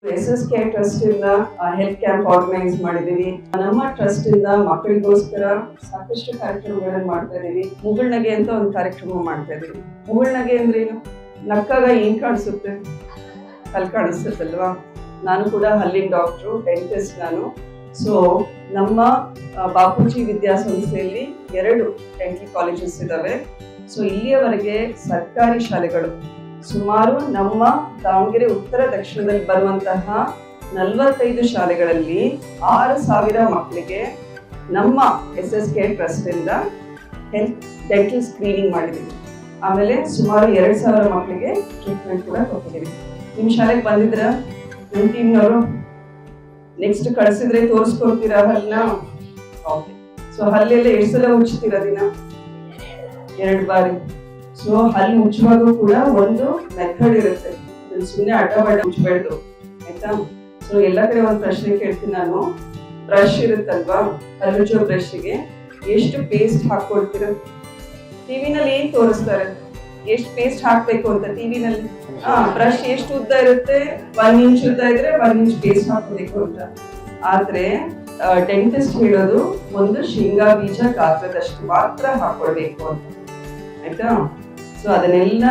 SSK trust ಇಂದ health camp organise ಮಾಡಿದೀವಿ. ನಮ್ಮ ಟ್ರಸ್ಟ್ ಇಂದ ಮಕ್ಕಳಿಗೋಸ್ಕರ ಸಾಕಷ್ಟು ಕಾರ್ಯಕ್ರಮಗಳನ್ನು ಮಾಡ್ತಾ ಇದೀವಿ. ಮುಗುಳ್ನಗೆ ಅಂತ ಒಂದು ಕಾರ್ಯಕ್ರಮ ಮಾಡ್ತಾ ಇದೀವಿ. ಮುಗುಳ್ನಗೆ ಅಂದ್ರೆ ಏನು? ನಕ್ಕಾಗ ಏನ್ ಕಾಣಿಸುತ್ತೆ? ಹಲ್ ಕಾಣಿಸುತ್ತಲ್ವಾ? ನಾನು ಕೂಡ ಹಲ್ಲಿನ ಡಾಕ್ಟ್ರು, ಡೆಂಟಿಸ್ಟ್ ನಾನು. ಸೊ ನಮ್ಮ ಬಾಪೂಜಿ ವಿದ್ಯಾಸಂಸ್ಥೆಯಲ್ಲಿ 2 ಡೆಂಟಲ್ ಕಾಲೇಜಸ್ ಇದಾವೆ. ಸೊ ಇಲ್ಲಿಯವರೆಗೆ ಸರ್ಕಾರಿ ಶಾಲೆಗಳು ಸುಮಾರು ನಮ್ಮ ದಾವಣಗೆರೆ ಉತ್ತರ ದಕ್ಷಿಣದಲ್ಲಿ ಬರುವಂತಹ 45 ಶಾಲೆಗಳಲ್ಲಿ 6,000 ಮಕ್ಕಳಿಗೆ ನಮ್ಮ SSK ಟ್ರಸ್ಟ್ ಇಂದ ಹೆಲ್ತ್ ಡೆಂಟಲ್ ಸ್ಕ್ರೀನಿಂಗ್ ಮಾಡಿದ್ದೀವಿ. ಆಮೇಲೆ ಸುಮಾರು 2,000 ಮಕ್ಕಳಿಗೆ ಟ್ರೀಟ್ಮೆಂಟ್ ಕೂಡ ಕೊಟ್ಟಿದ್ದೀವಿ. ನಿಮ್ಮ ಶಾಲೆಗೆ ಬಂದಿದ್ರ ನಿಮ್ಮ ಟೀಮ್ನವರು? ನೆಕ್ಸ್ಟ್ ಕಳಿಸಿದ್ರೆ ತೋರಿಸ್ಕೊಡ್ತೀರಾ ಹಲ್ಲನ್ನ? ಓಕೆ. ಸೊ ಹಲ್ಲೆಲ್ಲ ಎಷ್ಟು ಸಲ ಉಜ್ತೀರಾ ದಿನ? 2 ಬಾರಿ. ಸೊ ಹಲ್ಲು ಮುಚ್ಚುವಾಗ ಕೂಡ ಒಂದು ಮೆಥಡ್ ಇರುತ್ತೆ, ಸುಮ್ಮನೆ ಅಡ್ಡ ಮುಚ್ಚಬೇಡ್ದು, ಆಯ್ತಾ? ಸೊ ಎಲ್ಲ ಕಡೆ ಒಂದು ಪ್ರಶ್ನೆ ಕೇಳ್ತೀನಿ ನಾನು. ಬ್ರಷ್ ಇರುತ್ತಲ್ವಾ, ಹಲ್ಲುಜ್ಜೋ ಬ್ರಷ್ಗೆ ಎಷ್ಟು ಪೇಸ್ಟ್ ಹಾಕೊಳ್ತೀರ? ಟಿವಿನಲ್ಲಿ ಏನ್ ತೋರಿಸ್ತಾರೆ, ಎಷ್ಟು ಪೇಸ್ಟ್ ಹಾಕ್ಬೇಕು ಅಂತ ಟಿವಿನಲ್ಲಿ? ಬ್ರಷ್ ಎಷ್ಟು ಉದ್ದ ಇರುತ್ತೆ? 1 ಇಂಚ್ ಉದ್ದ ಇದ್ರೆ 1 ಇಂಚ್ ಪೇಸ್ಟ್ ಹಾಕೋಬೇಕು ಅಂತ. ಆದ್ರೆ ಡೆಂಟಿಸ್ಟ್ ಹೇಳೋದು ಒಂದು ಶೇಂಗಾ ಬೀಜ ಗಾತ್ರದಷ್ಟು ಮಾತ್ರ ಹಾಕೊಳ್ಬೇಕು ಅಂತ, ಆಯ್ತಾ? ಸೊ ಅದನ್ನೆಲ್ಲ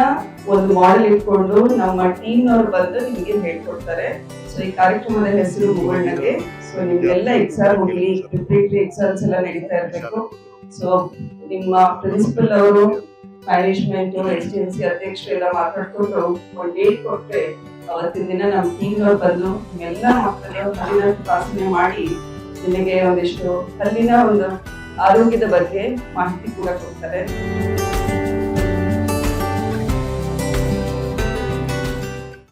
ಒಂದು ಮಾಡೆಲ್ ಇಟ್ಕೊಂಡು ನಮ್ಮ ಟೀಮ್ನವ್ರು ಬಂದು ನಿಮಗೆ ಹೇಳ್ಕೊಡ್ತಾರೆ. ಸೊ ಈ ಕಾರ್ಯಕ್ರಮದ ಹೆಸರು ಮುಗುಳ್ನಗೆ. ಸೊ ನಿಮ್ಗೆಲ್ಲ ಎಕ್ಸಾಮ್ ಹೋಗ್ಲಿ, ಪ್ರಿಪರೇಟರಿ ಎಕ್ಸಾಮ್ಸ್ ಎಲ್ಲ ನಡೀತಾ ಇರ್ಬೇಕು. ಸೊ ನಿಮ್ಮ ಪ್ರಿನ್ಸಿಪಲ್ ಅವರು, ಮ್ಯಾನೇಜ್ಮೆಂಟ್, STNC ಅಧ್ಯಕ್ಷರು ಎಲ್ಲ ಮಾತಾಡ್ಕೊಂಡು ಒಂದು ಡೇಟ್ ಕೊಟ್ರೆ ಅವತ್ತಿನ ದಿನ ನಮ್ಮ ಟೀಮ್ನವ್ರು ಬಂದು ಎಲ್ಲ ಮಕ್ಕಳು ಹಲ್ಲಿನ ತಪಾಸಣೆ ಮಾಡಿ ನಿಮಗೆ ಒಂದಿಷ್ಟು ಹಲ್ಲಿನ ಒಂದು ಆರೋಗ್ಯದ ಬಗ್ಗೆ ಮಾಹಿತಿ ಕೂಡ ಕೊಡ್ತಾರೆ.